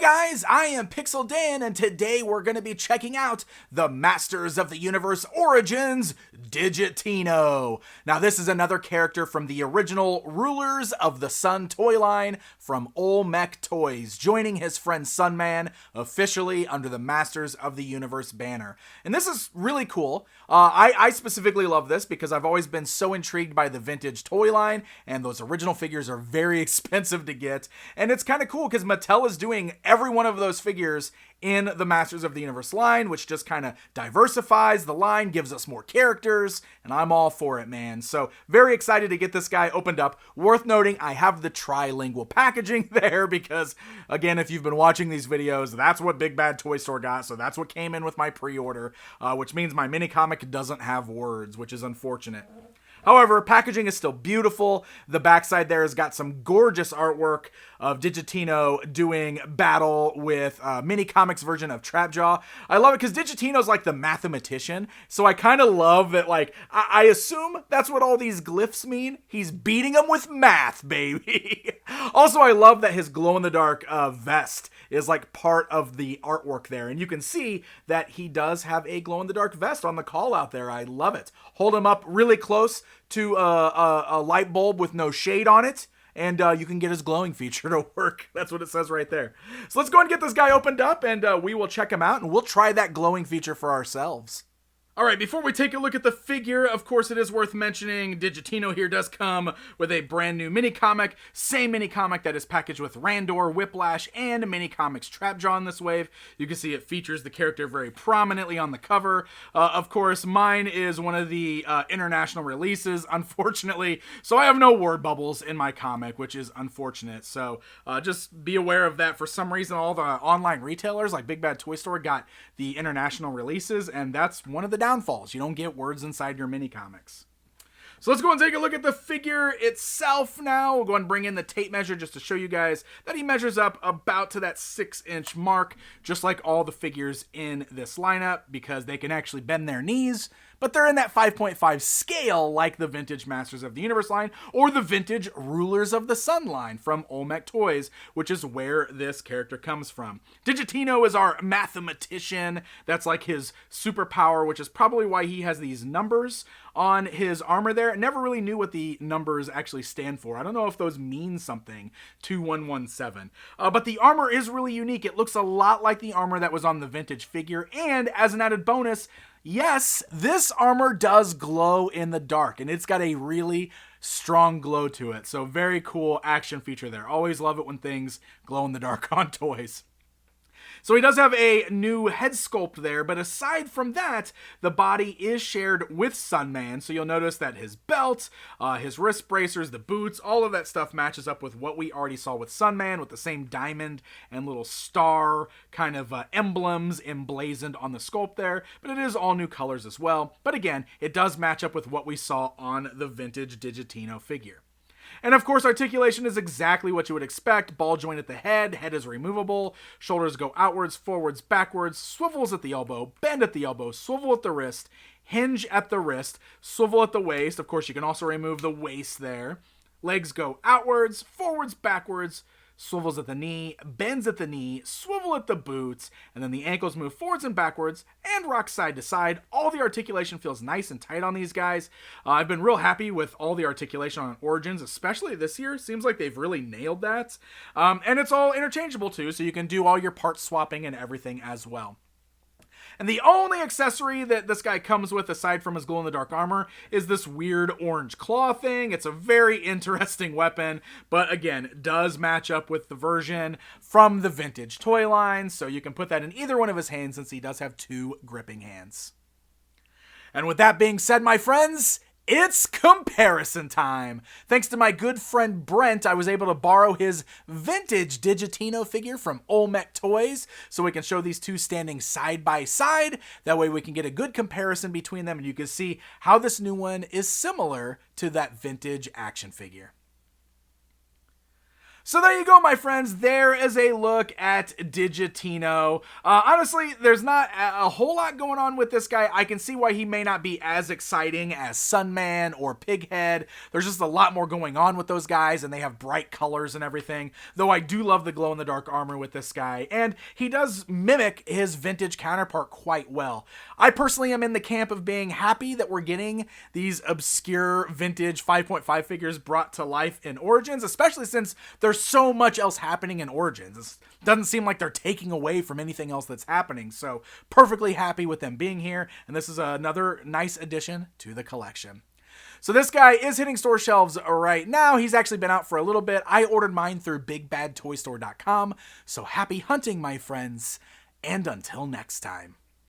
guys, I am Pixel Dan, and today we're going to be checking out the Masters of the Universe Origins, DIGITINO. Now this is another character from the original Rulers of the Sun toy line from Olmec Toys, joining his friend Sunman officially under the Masters of the Universe banner. And this is really cool. I specifically love this because I've always been so intrigued by the vintage toy line, and those original figures are very expensive to get. And it's kind of cool because Mattel is doing every one of those figures in the Masters of the Universe line, which just kind of diversifies the line, gives us more characters, and I'm all for it, man. So very excited to get this guy opened up. Worth noting, I have the trilingual packaging there because, again, if you've been watching these videos, that's what Big Bad Toy Store got, so that's what came in with my pre-order, which means my mini comic doesn't have words, which is unfortunate. However, packaging is still beautiful. The backside there has got some gorgeous artwork of DIGITINO doing battle with mini comics version of Trapjaw. I love it because DIGITINO's like the mathematician, so I kind of love that. Like, I assume that's what all these glyphs mean. He's beating them with math, baby. Also, I love that his glow-in-the-dark vest is like part of the artwork there, and you can see that he does have a glow-in-the-dark vest on the call out there. I love it. Hold him up really close to a light bulb with no shade on it, and you can get his glowing feature to work. That's what it says right there. So let's go and get this guy opened up, and we will check him out, and we'll try that glowing feature for ourselves. Alright, before we take a look at the figure, of course it is worth mentioning, DIGITINO here does come with a brand new mini-comic, same mini-comic that is packaged with Randor, Whiplash, and mini-comics Trapjaw in this wave. You can see it features the character very prominently on the cover. Of course, mine is one of the international releases, unfortunately, so I have no word bubbles in my comic, which is unfortunate. So just be aware of that. For some reason, all the online retailers like Big Bad Toy Store got the international releases, and that's one of the downfalls. You don't get words inside your mini comics. So let's go and take a look at the figure itself now. We'll go and bring in the tape measure just to show you guys that he measures up about to that 6-inch mark, just like all the figures in this lineup, because they can actually bend their knees, but they're in that 5.5 scale like the vintage Masters of the Universe line or the vintage Rulers of the Sun line from Olmec Toys, which is where this character comes from. DIGITINO is our mathematician. That's like his superpower, which is probably why he has these numbers on his armor there. I never really knew what the numbers actually stand for. I don't know if those mean something, 2117. But the armor is really unique. It looks a lot like the armor that was on the vintage figure, and as an added bonus, yes, this armor does glow in the dark, and it's got a really strong glow to it. So very cool action feature there. Always love it when things glow in the dark on toys. So he does have a new head sculpt there, but aside from that, the body is shared with Sunman. So you'll notice that his belt, his wrist bracers, the boots, all of that stuff matches up with what we already saw with Sunman, with the same diamond and little star kind of emblems emblazoned on the sculpt there. But it is all new colors as well. But again, it does match up with what we saw on the vintage DIGITINO figure. And of course, articulation is exactly what you would expect. Ball joint at the head is removable, shoulders go outwards, forwards, backwards, swivels at the elbow, bend at the elbow, swivel at the wrist, hinge at the wrist, swivel at the waist. Of course, you can also remove the waist there. Legs go outwards, forwards, backwards, swivels at the knee, bends at the knee, swivel at the boots, and then the ankles move forwards and backwards and rock side to side. All the articulation feels nice and tight on these guys. I've been real happy with all the articulation on Origins, especially this year. Seems like they've really nailed that. And it's all interchangeable too, so you can do all your part swapping and everything as well. And the only accessory that this guy comes with, aside from his glow-in-the-dark armor, is this weird orange claw thing. It's a very interesting weapon, but again, does match up with the version from the vintage toy line, so you can put that in either one of his hands since he does have two gripping hands. And with that being said, my friends, it's comparison time. Thanks to my good friend Brent, I was able to borrow his vintage DIGITINO figure from Olmec Toys, so we can show these two standing side by side. That way we can get a good comparison between them, and you can see how this new one is similar to that vintage action figure. So there you go, my friends. There is a look at Digitino. Honestly, there's not a whole lot going on with this guy. I can see why he may not be as exciting as Sunman or Pighead. There's just a lot more going on with those guys, and they have bright colors and everything. Though I do love the glow-in-the-dark armor with this guy, and he does mimic his vintage counterpart quite well. I personally am in the camp of being happy that we're getting these obscure vintage 5.5 figures brought to life in Origins, especially since there's so much else happening in Origins. It doesn't seem like they're taking away from anything else that's happening, so perfectly happy with them being here, and this is another nice addition to the collection. So this guy is hitting store shelves right now. He's actually been out for a little bit. I ordered mine through BigBadToyStore.com, so happy hunting, my friends, and until next time.